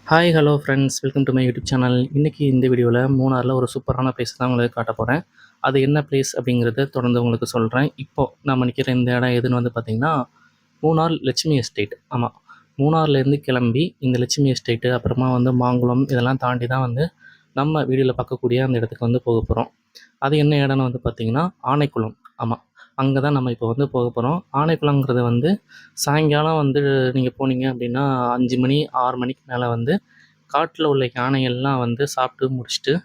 Hi hello friends, welcome to my YouTube channel. இன்றைக்கி இந்த வீடியோவில் மூணாரில் ஒரு சூப்பரான பிளேஸ் தான் உங்களுக்கு காட்ட போகிறேன். அது என்ன பிளேஸ் அப்படிங்கிறத தொடர்ந்து உங்களுக்கு சொல்கிறேன். இப்போது நம்ம நிற்கிற இந்த இடம் எதுன்னு வந்து பார்த்திங்கன்னா, மூணார் லட்சுமி எஸ்டேட். ஆமாம், மூணார்லேருந்து கிளம்பி இந்த லட்சுமி எஸ்டேட்டு, அப்புறமா வந்து மாங்குளம், இதெல்லாம் தாண்டி தான் வந்து நம்ம வீடியோவில் பார்க்கக்கூடிய அந்த இடத்துக்கு வந்து போக போகிறோம். அது என்ன இடம்னு வந்து பார்த்திங்கன்னா ஆனைக்குளம். ஆமாம், அங்கே தான் நம்ம இப்போ வந்து போக போகிறோம். ஆனைக்குளங்கிறது வந்து சாயங்காலம் வந்து நீங்கள் போனீங்க அப்படின்னா 5 மணி 6 மணிக்கு மேலே வந்து காட்டில் உள்ள யானைகள்லாம் வந்து சாப்பிட்டு முடிச்சுட்டு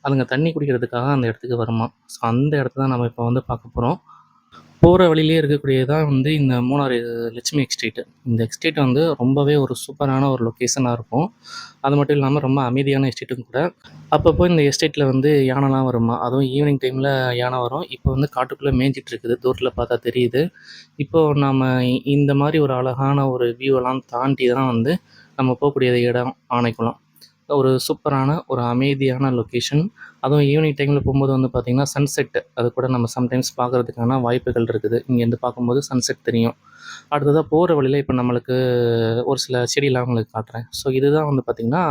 அதுங்க தண்ணி குடிக்கிறதுக்காக அந்த இடத்துக்கு வருமா. ஸோ அந்த இடத்த தான் நம்ம இப்போ வந்து பார்க்க போகிறோம். போகிற வழியிலே இருக்கக்கூடியது தான் வந்து இந்த மூணாறு லட்சுமி எஸ்டேட்டு. இந்த எஸ்டேட் வந்து ரொம்பவே ஒரு சூப்பரான ஒரு லொக்கேஷனாக இருக்கும். அது மட்டும் இல்லாமல் ரொம்ப அமைதியான எஸ்டேட்டும் கூட. அப்பப்போ இந்த எஸ்டேட்டில் வந்து யானைலாம் வருமா, அதுவும் ஈவினிங் டைமில் யானை வரும். இப்போ வந்து காட்டுக்குள்ளே மேய்ஞ்சிட்டு இருக்குது, தூரத்தில் பார்த்தா தெரியுது. இப்போது நம்ம இந்த மாதிரி ஒரு அழகான ஒரு வியூவெல்லாம் தாண்டி தான் வந்து நம்ம போகக்கூடிய இடம் ஆனைக்குளம். ஒரு சூப்பரான ஒரு அமைதியான லொக்கேஷன். அதுவும் ஈவினிங் டைமில் போகும்போது வந்து பார்த்திங்கன்னா சன்செட்டு அது கூட நம்ம சம்டைம்ஸ் பார்க்குறதுக்கான வாய்ப்புகள் இருக்குது. இங்கேருந்து பார்க்கும்போது சன்செட் தெரியும். அடுத்ததாக போகிற வழியில் இப்போ நம்மளுக்கு ஒரு சில செடியெலாம் உங்களுக்கு காட்டுறேன். ஸோ இதுதான் வந்து பார்த்திங்கன்னா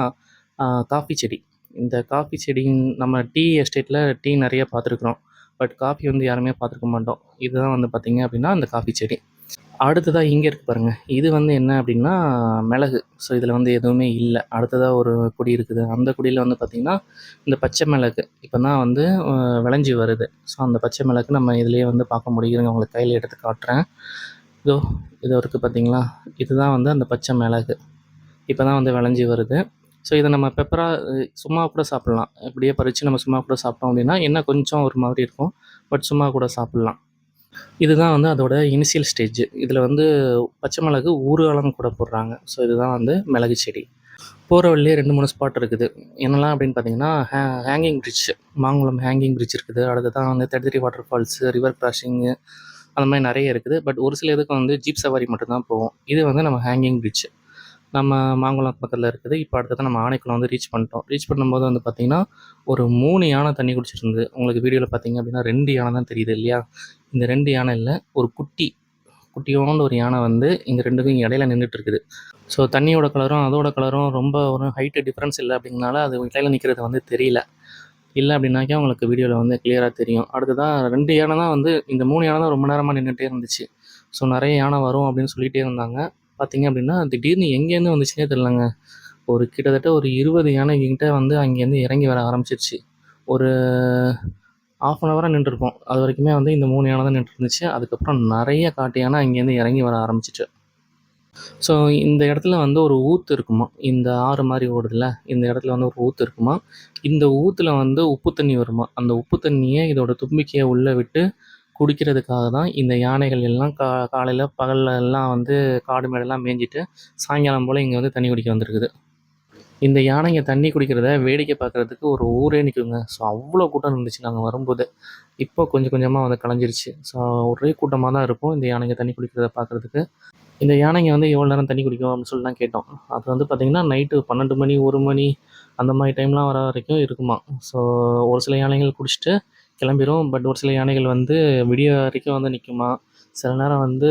காஃபி செடி. இந்த காஃபி செடி நம்ம டீ எஸ்டேட்டில் டீ நிறைய பார்த்துருக்குறோம். பட் காஃபி வந்து யாருமே பார்த்துருக்க மாட்டோம். இதுதான் வந்து பார்த்திங்க அப்படின்னா அந்த காஃபி செடி. அடுத்ததாக இங்கே இருக்குது பாருங்கள், இது வந்து என்ன அப்படின்னா மிளகு. ஸோ இதில் வந்து எதுவுமே இல்லை. அடுத்ததாக ஒரு கொடி இருக்குது. அந்த கொடியில் வந்து பார்த்திங்கன்னா இந்த பச்சை மிளகு இப்போ தான் வந்து விளைஞ்சி வருது. ஸோ அந்த பச்சை மிளகு நம்ம இதிலேயே வந்து பார்க்க முடியுதுங்க. உங்களுக்கு கையில் எடுத்து காட்டுறேன். இதோ இது இருக்குது பார்த்தீங்களா, இதுதான் வந்து அந்த பச்சை மிளகு. இப்போ தான் வந்து விளைஞ்சி வருது. ஸோ இதை நம்ம பெப்பராக சும்மா கூட சாப்பிட்லாம். இப்படியே பறித்து நம்ம சும்மா கூட சாப்பிட்டோம் அப்படின்னா என்ன கொஞ்சம் ஒரு மாதிரி இருக்கும். பட் சும்மா கூட சாப்பிட்லாம். இதுதான் வந்து அதோட இனிஷியல் ஸ்டேஜ். இதில் வந்து பச்சை மிளகு ஊறுகாலாம் கூட போடுறாங்க. ஸோ இதுதான் வந்து மிளகு செடி. போகிற வழியிலே 2, 3 ஸ்பாட் இருக்குது. என்னெல்லாம் அப்படின்னு பார்த்தீங்கன்னா, hanging bridge, Mankulam hanging bridge இருக்குது. அடுத்ததான் வந்து 33 வாட்டர் ஃபால்ஸு, ரிவர் கிராசிங்கு, அந்த மாதிரி நிறைய இருக்குது. பட் ஒரு சில இதுக்கு வந்து ஜீப் சவாரி மட்டும்தான் போகும். இது வந்து நம்ம ஹேங்கிங் பிரிட்ஜ். நம்ம மாங்குளம் பக்கத்தில் இருக்குது. இப்போ அடுத்தது நம்ம ஆனைக்குளம் வந்து ரீச் பண்ணிட்டோம். ரீச் பண்ணும்போது வந்து பார்த்திங்கன்னா, ஒரு 3 யானை தண்ணி குடிச்சிட்டு இருந்தது. உங்களுக்கு வீடியோவில் பார்த்தீங்க அப்படின்னா 2 யானை தான் தெரியுது இல்லையா? இந்த 2 யானை இல்லை, ஒரு குட்டியோண்டு ஒரு யானை வந்து இந்த 2க்கும் இடையில நின்றுட்டு இருக்குது. ஸோ தண்ணியோட கலரும் அதோட கலரும் ரொம்ப ஒரு ஹைட்டு டிஃப்ரென்ஸ் இல்லை அப்படிங்கனால அது இடையில நிற்கிறது வந்து தெரியல. இல்லை அப்படின்னாக்கா உங்களுக்கு வீடியோவில் வந்து கிளியராக தெரியும். அடுத்ததாக 2 யானை தான் வந்து, இந்த 3 யானை தான் ரொம்ப நேரமாக நின்றுட்டே இருந்துச்சு. ஸோ நிறைய யானை வரும் அப்படின்னு சொல்லிகிட்டே இருந்தாங்க. பார்த்தீங்க அப்படின்னா திடீர்னு எங்கேருந்து வந்துச்சுன்னே தெரிலங்க. ஒரு கிட்டத்தட்ட ஒரு 20 யானைகிட்ட வந்து அங்கேருந்து இறங்கி வர ஆரம்பிச்சிருச்சு. ஒரு 1/2 அன் ஹவராக நின்றுருப்போம். அது வரைக்குமே வந்து இந்த 3 யானை தான் நின்றுருந்துச்சு. அதுக்கப்புறம் நிறைய காட்டு யானை அங்கேருந்து இறங்கி வர ஆரம்பிச்சிச்சு. ஸோ இந்த இடத்துல வந்து ஒரு ஊத்து இருக்குமா. இந்த ஆறு மாதிரி ஓடுதுல்ல, இந்த இடத்துல வந்து ஒரு ஊத்து இருக்குமா. இந்த ஊற்றுல வந்து உப்பு தண்ணி வருமா. அந்த உப்பு தண்ணியை இதோட தும்பிக்கையை உள்ளே விட்டு குடிக்கிறதுக்காக தான் இந்த யானைகள் எல்லாம் காலையில் பகலில் எல்லாம் வந்து காடு மேடெல்லாம் மேய்ஞ்சிட்டு சாயங்காலம் போல் இங்கே வந்து தண்ணி குடிக்க வந்திருக்குது. இந்த யானைங்க தண்ணி குடிக்கிறத வேடிக்கை பார்க்குறதுக்கு ஒரு ஊரே நிற்குங்க. ஸோ அவ்வளோ கூட்டம் இருந்துச்சு நாங்கள் வரும்போது. இப்போ கொஞ்சம் கொஞ்சமாக வந்து கலைஞ்சிருச்சு. ஸோ ஒரே கூட்டமாக தான் இருக்கும் இந்த யானைங்க தண்ணி குடிக்கிறத பார்க்குறதுக்கு. இந்த யானைங்க வந்து எவ்வளோ நேரம் தண்ணி குடிக்கும் அப்படின்னு சொல்லிலாம் கேட்டோம். அது வந்து பார்த்திங்கன்னா நைட்டு 12 மணி 1 மணி அந்த மாதிரி டைம்லாம் வர வரைக்கும் இருக்குமா. ஸோ ஒரு சில யானைகள் குடிச்சிட்டு கிளம்பிரும். பட் ஒரு சில யானைகள் வந்து விடிய வரைக்கும் வந்து நிற்குமா. சில நேரம் வந்து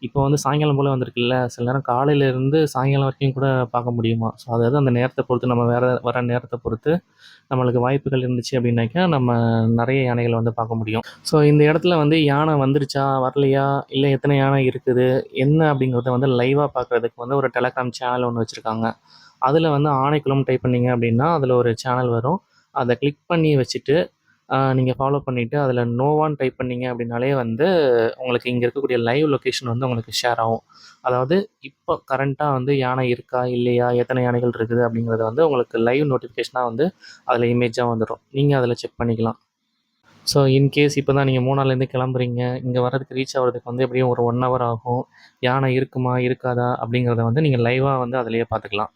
இப்போ வந்து சாயங்காலம் போல் வந்திருக்குல்ல, சில நேரம் காலையிலேருந்து சாயங்காலம் வரைக்கும் கூட பார்க்க முடியுமா. ஸோ அதாவது அந்த நேரத்தை பொறுத்து, நம்ம வர நேரத்தை பொறுத்து நம்மளுக்கு வாய்ப்புகள் இருந்துச்சு அப்படின்னாக்கா நம்ம நிறைய யானைகள் வந்து பார்க்க முடியும். ஸோ இந்த இடத்துல வந்து யானை வந்துருச்சா வரலையா, இல்லை எத்தனை யானை இருக்குது என்ன அப்படிங்கிறத வந்து லைவாக பார்க்குறதுக்கு வந்து ஒரு டெலகிராம் சேனல் ஒன்று வச்சுருக்காங்க. அதில் வந்து ஆனைக்குளம் டைப் பண்ணிங்க அப்படின்னா அதில் ஒரு சேனல் வரும். அதை கிளிக் பண்ணி வச்சுட்டு நீங்கள் ஃபாலோ பண்ணிவிட்டு அதில் நோவான்னு டைப் பண்ணிங்க அப்படின்னாலே வந்து உங்களுக்கு இங்கே இருக்கக்கூடிய லைவ் லொக்கேஷன் வந்து உங்களுக்கு ஷேர் ஆகும். அதாவது இப்போ கரண்ட்டாக வந்து யானை இருக்கா இல்லையா, எத்தனை யானைகள் இருக்குது அப்படிங்கிறது வந்து உங்களுக்கு லைவ் நோட்டிஃபிகேஷனாக வந்து அதில் இமேஜாக வந்துடும். நீங்கள் அதில் செக் பண்ணிக்கலாம். ஸோ இன்கேஸ் இப்போ தான் நீங்கள் மூணார்லேருந்து கிளம்புறீங்க, இங்கே வர்றதுக்கு ரீச் ஆகிறதுக்கு வந்து எப்படியும் ஒரு 1 ஹவர் ஆகும். யானை இருக்குமா இருக்காதா அப்படிங்கிறத வந்து நீங்கள் லைவாக வந்து அதிலேயே பார்த்துக்கலாம்.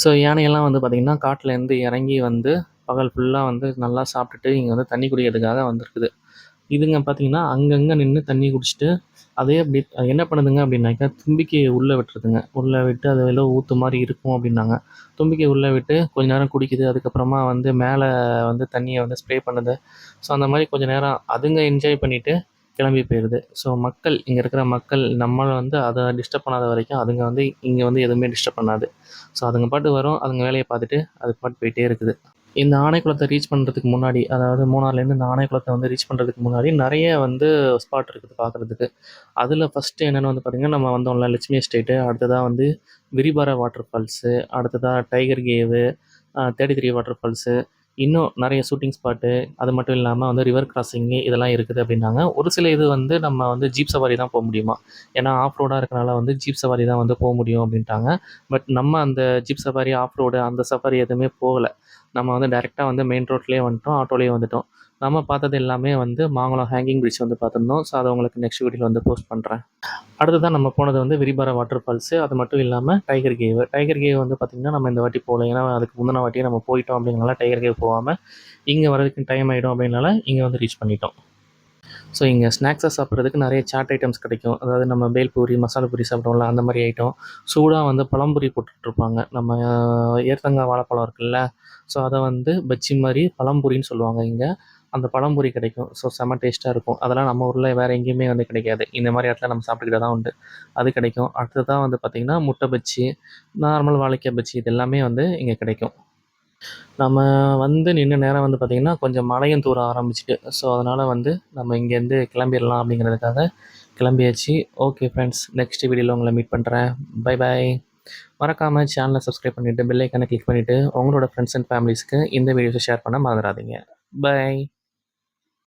ஸோ யானையெல்லாம் வந்து பார்த்திங்கன்னா காட்டிலேருந்து இறங்கி வந்து பகல் ஃபுல்லாக வந்து நல்லா சாப்பிட்டுட்டு இங்கே வந்து தண்ணி குடிக்கிறதுக்காக வந்திருக்குது. இதுங்க பார்த்திங்கன்னா அங்கங்கே நின்று தண்ணி குடிச்சிட்டு அதே அப்படி என்ன பண்ணுதுங்க அப்படின்னாக்கா தும்பிக்கையை உள்ளே விட்டுருதுங்க. உள்ளே விட்டு அது ஏதோ ஊற்று மாதிரி இருக்கும் அப்படின்னாங்க. தும்பிக்கையை உள்ளே விட்டு கொஞ்ச நேரம் குடிக்குது. அதுக்கப்புறமா வந்து மேலே வந்து தண்ணியை வந்து ஸ்ப்ரே பண்ணுது. ஸோ அந்த மாதிரி கொஞ்சம் நேரம் அதுங்க என்ஜாய் பண்ணிவிட்டு கிளம்பி போயிடுது. ஸோ மக்கள் இங்கே இருக்கிற மக்கள் நம்மள வந்து அதை டிஸ்டர்ப் பண்ணாத வரைக்கும் அதுங்க வந்து இங்கே வந்து எதுவுமே டிஸ்டர்ப் பண்ணாது. ஸோ அதுங்க பாட்டு வரும், அதுங்க வேலையை பார்த்துட்டு அது பாட்டு போயிட்டே இருக்குது. இந்த ஆனைக்குளத்தை ரீச் பண்ணுறதுக்கு முன்னாடி, அதாவது மூணாறுலேருந்து இந்த ஆனைக்குளத்தை வந்து ரீச் பண்ணுறதுக்கு முன்னாடி நிறைய வந்து ஸ்பாட் இருக்குது பார்க்குறதுக்கு. அதில் ஃபஸ்ட்டு என்னென்னு வந்து பார்த்திங்கன்னா, நம்ம வந்தோம்ல லட்சுமி எஸ்டேட்டு, அடுத்ததாக வந்து விரிபார வாட்டர் ஃபால்ஸு, அடுத்ததாக டைகர் கேவு, 33 வாட்டர் ஃபால்ஸு, இன்னும் நிறைய ஷூட்டிங் ஸ்பாட்டு, அது மட்டும் இல்லாமல் வந்து ரிவர் கிராசிங்கு இதெல்லாம் இருக்குது அப்படின்னாங்க. ஒரு சில இது வந்து நம்ம வந்து ஜீப் சவாரி தான் போக முடியுமா, ஏன்னா ஆஃப் ரோடாக இருக்கனால வந்து ஜீப் சவாரி தான் வந்து போக முடியும் அப்படின்ட்டாங்க. பட் நம்ம அந்த ஜீப் சவாரி, ஆஃப் ரோடு அந்த சஃபாரி எதுவுமே போகலை. நம்ம வந்து டைரெக்டாக வந்து மெயின் ரோட்லேயே வந்துட்டோம், ஆட்டோலேயே வந்துட்டோம். நம்ம பார்த்தது எல்லாமே வந்து மாங்குளம் ஹேங்கிங் பிரிட்ஜ் வந்து பார்த்துருந்தோம். ஸோ அதை உங்களுக்கு நெக்ஸ்ட் வீடியோவில் வந்து போஸ்ட் பண்ணுறேன். அடுத்ததான் நம்ம போனது வந்து விரிபார வாட்டர் ஃபால்ஸு, அது மட்டும் இல்லாமல் டைகர் கேவு. டைகர் கேவ் வந்து பார்த்திங்கன்னா நம்ம இந்த வாட்டி போகல, ஏன்னா அதுக்கு முந்தின வாட்டியே நம்ம போயிட்டோம் அப்படிங்கிறனால டைகர் கேவ் போகாமல் இங்கே வரதுக்கு டைம் ஆகிடும் அப்படின்னால இங்கே வந்து ரீச் பண்ணிட்டோம். ஸோ இங்கே ஸ்நாக்ஸாக சாப்பிட்றதுக்கு நிறைய சாட் ஐட்டம்ஸ் கிடைக்கும். அதாவது நம்ம பேல்பூரி, மசாலா பூரி சாப்பிடுவோம்ல அந்த மாதிரி ஐட்டம். சூடாக வந்து பழம்புரி போட்டுட்ருப்பாங்க. நம்ம ஏத்தங்காய் வாழைப்பழம் இருக்குல்ல, ஸோ அதை வந்து பஜ்ஜி மாதிரி பழம்புரின்னு சொல்லுவாங்க இங்கே. அந்த பழம்புரி கிடைக்கும். ஸோ செம்ம டேஸ்ட்டாக இருக்கும். அதெல்லாம் நம்ம ஊரில் வேறு எங்கேயுமே வந்து கிடைக்காது. இந்த மாதிரி இடத்துல நம்ம சாப்பிட்டுக்கிட்டா தான் உண்டு. அது கிடைக்கும். அடுத்ததாக வந்து பார்த்திங்கன்னா முட்டை பஜ்ஜி, நார்மல் வாழைக்காய் பஜ்ஜி இது எல்லாமே வந்து இங்கே கிடைக்கும். நம்ம வந்து நின்ன நேரம் வந்து பார்த்திங்கன்னா, கொஞ்சம் மழையும் தூர ஆரம்பிச்சுட்டு. ஸோ அதனால் வந்து நம்ம இங்கேருந்து கிளம்பிடலாம் அப்படிங்கிறதுக்காக கிளம்பியாச்சு. ஓகே ஃப்ரெண்ட்ஸ், நெக்ஸ்ட் வீடியோவில் உங்களை மீட் பண்ணுறேன். Bye bye. மறக்காமல் சேனலை சப்ஸ்கிரைப் பண்ணிவிட்டு பெல் ஐக்கானை கிளிக் பண்ணிவிட்டு உங்களோட ஃப்ரெண்ட்ஸ் அண்ட் ஃபேமிலிஸ்க்கு இந்த வீடியோஸை ஷேர் பண்ண மறந்துடாதீங்க. பை.